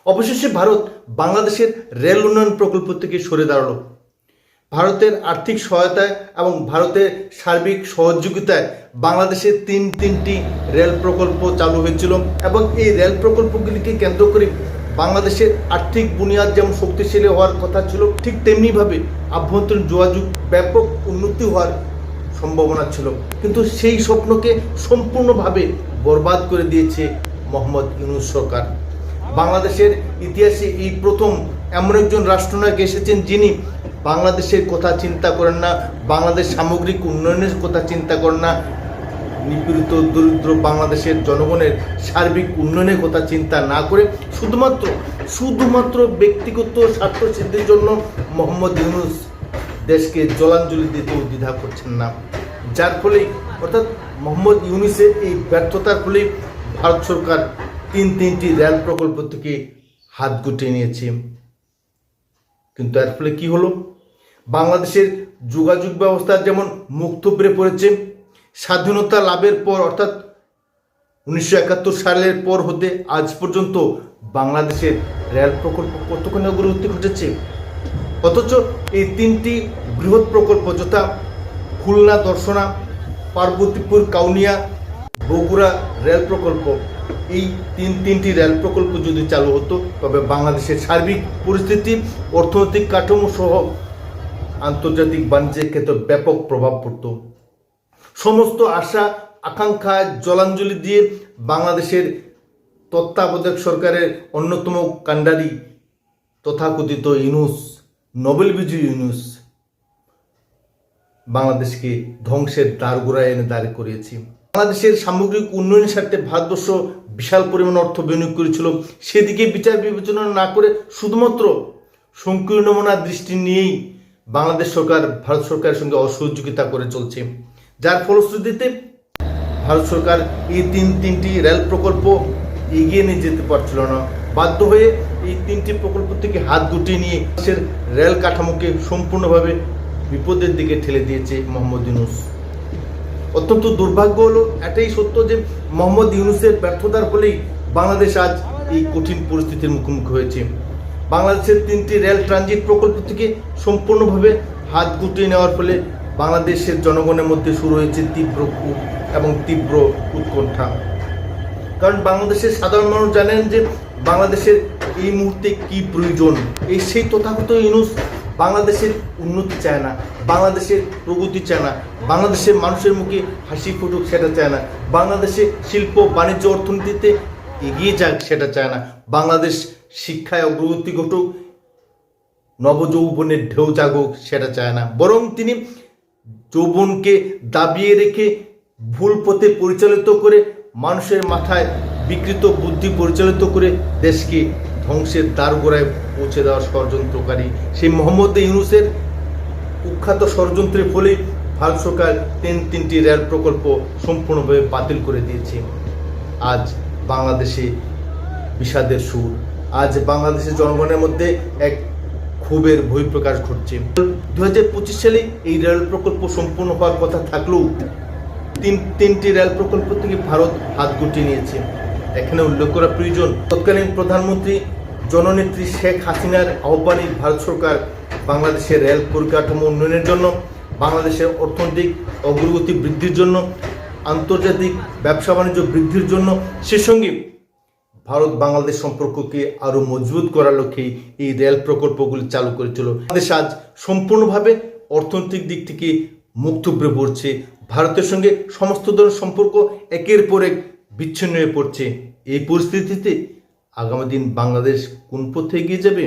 অবশেষে ভারত বাংলাদেশের রেল উন্নয়ন প্রকল্প থেকে সরে দাঁড়ালো। ভারতের আর্থিক সহায়তায় এবং ভারতের সার্বিক সহযোগিতায় বাংলাদেশে তিনটি রেল প্রকল্প চালু হয়েছিল এবং এই রেল প্রকল্পগুলিকে কেন্দ্র করে বাংলাদেশের আর্থিক বুনিয়াদ যেমন শক্তিশালী হওয়ার কথা ছিল, ঠিক তেমনিভাবে আভ্যন্তরীণ যোগাযোগ ব্যাপক উন্নতি হওয়ার সম্ভাবনা ছিল। কিন্তু সেই স্বপ্নকে সম্পূর্ণভাবে বরবাদ করে দিয়েছে মোহাম্মদ ইউনূস সরকার। বাংলাদেশের ইতিহাসে এই প্রথম এমন একজন রাষ্ট্রনায়ক এসেছেন যিনি বাংলাদেশের কথা চিন্তা করেন না, বাংলাদেশ সামগ্রিক উন্নয়নের কথা চিন্তা করেন না, নিপীড়িত দরিদ্র বাংলাদেশের জনগণের সার্বিক উন্নয়নের কথা চিন্তা না করে শুধুমাত্র ব্যক্তিগত স্বার্থ সিদ্ধির জন্য মোহাম্মদ ইউনূস দেশকে জলাঞ্জলি দিতেও দ্বিধা করছেন না। যার ফলে অর্থাৎ মোহাম্মদ ইউনূসের এই ব্যর্থতার ফলে ভারত সরকার তিনটি রেল প্রকল্প থেকে হাত গুটিয়ে নিয়েছে। কিন্তু এর ফলে কি হলো? বাংলাদেশের যোগাযোগ ব্যবস্থা যেমন মুখ থুবড়ে পড়েছে। স্বাধীনতা লাভের পর অর্থাৎ 1971 সালের পর হতে আজ পর্যন্ত বাংলাদেশের রেল প্রকল্প কতখানি অগ্রগতি ঘটেছে, অথচ এই তিনটি বৃহৎ প্রকল্প যথা খুলনা দর্শনা, পার্বতীপুর কাউনিয়া, বগুড়া রেল প্রকল্প, এই তিনটি রেল প্রকল্প যদি চালু হতো তবে বাংলাদেশের সার্বিক পরিস্থিতি, অর্থনৈতিক কাঠামো সহ আন্তর্জাতিক বাণিজ্যের ক্ষেত্রে ব্যাপক প্রভাব পড়ত। সমস্ত আশা আকাঙ্ক্ষা জলাঞ্জলি দিয়ে বাংলাদেশের তত্ত্বাবধায়ক সরকারের অন্যতম কাণ্ডারি তথাকথিত ইউনূস, নোবেল বিজয়ী ইউনূস বাংলাদেশকে ধ্বংসের দ্বারগোড়ায় এনে দাঁড় করিয়েছে। বাংলাদেশের সামগ্রিক উন্নয়নের স্বার্থে ভারতবর্ষ বিশাল পরিমাণ অর্থ বিনিয়োগ করেছিল। সেদিকে বিচার বিবেচনা না করে শুধুমাত্র সংকীর্ণমনা দৃষ্টি নিয়েই বাংলাদেশ সরকার ভারত সরকারের সঙ্গে অসহযোগিতা করে চলছে। যার ফলশ্রুতিতে ভারত সরকার এই তিনটি রেল প্রকল্প এগিয়ে নিয়ে যেতে পারছিল না। বাধ্য হয়ে এই তিনটি প্রকল্প থেকে হাত গুটিয়ে নিয়ে দেশের রেল কাঠামোকে সম্পূর্ণভাবে বিপদের দিকে ঠেলে দিয়েছে মোহাম্মদ ইউনূস। অত্যন্ত দুর্ভাগ্য হলো এটাই সত্য যে মোহাম্মদ ইউনূসের ব্যর্থতার ফলেই বাংলাদেশ আজ এই কঠিন পরিস্থিতির মুখোমুখি হয়েছে। বাংলাদেশের তিনটি রেল ট্রানজিট প্রকল্প থেকে সম্পূর্ণভাবে হাত গুটিয়ে নেওয়ার ফলে বাংলাদেশের জনগণের মধ্যে শুরু হয়েছে তীব্র ক্ষোভ এবং তীব্র উৎকণ্ঠা। কারণ বাংলাদেশের সাধারণ মানুষ জানেন যে বাংলাদেশের এই মুহূর্তে কি প্রয়োজন। সেই তথাগত ইউনূস বাংলাদেশের উন্নতি চায় না, বাংলাদেশের প্রগতি চায় না, বাংলাদেশের মানুষের মুখে হাসি ফুটুক সেটা চায় না, বাংলাদেশে শিল্প বাণিজ্য অর্থনীতিতে এগিয়ে যাক সেটা চায় না, বাংলাদেশ শিক্ষায় অগ্রগতি ঘটুক, নবযৌবনের ঢেউ জাগুক সেটা চায় না। বরং তিনি যৌবনকে দাবিয়ে রেখে ভুল পথে পরিচালিত করে মানুষের মাথায় বিকৃত বুদ্ধি পরিচালিত করে দেশকে ধ্বংসের দ্বারগোড়ায় পৌঁছে দেওয়ার ষড়যন্ত্রকারী সেই মোহাম্মদ ইউনূসের কুখ্যাত ষড়যন্ত্রের ফলে ভারত সরকার তিনটি রেল প্রকল্প সম্পূর্ণভাবে বাতিল করে দিয়েছে। আজ বাংলাদেশে বিষাদের সুর, আজ বাংলাদেশের জনগণের মধ্যে এক ক্ষোভের বহিঃপ্রকাশ ঘটছে। 2025 সালে এই রেল প্রকল্প সম্পূর্ণ হওয়ার কথা থাকলেও তিনটি রেল প্রকল্প থেকে ভারত হাত গুটিয়ে নিয়েছে। এখানে উল্লেখ করা প্রয়োজন, তৎকালীন প্রধানমন্ত্রী জননেত্রী শেখ হাসিনার আহ্বানে ভারত সরকার বাংলাদেশের রেল পরিকাঠামো উন্নয়নের জন্য, বাংলাদেশের অর্থনৈতিক অগ্রগতি বৃদ্ধির জন্য, আন্তর্জাতিক ব্যবসা বাণিজ্য বৃদ্ধির জন্য, সে সঙ্গে ভারত বাংলাদেশ সম্পর্ককে আরও মজবুত করার লক্ষ্যেই এই রেল প্রকল্পগুলি চালু করেছিল। বাংলাদেশ আজ সম্পূর্ণভাবে অর্থনৈতিক দিক থেকে মুখ থুবড়ে পড়ছে। ভারতের সঙ্গে সমস্ত ধরনের সম্পর্ক একের পর এক বিচ্ছিন্ন হয়ে পড়ছে। এই পরিস্থিতিতে আগামী দিন বাংলাদেশ কোন পথে এগিয়ে যাবে?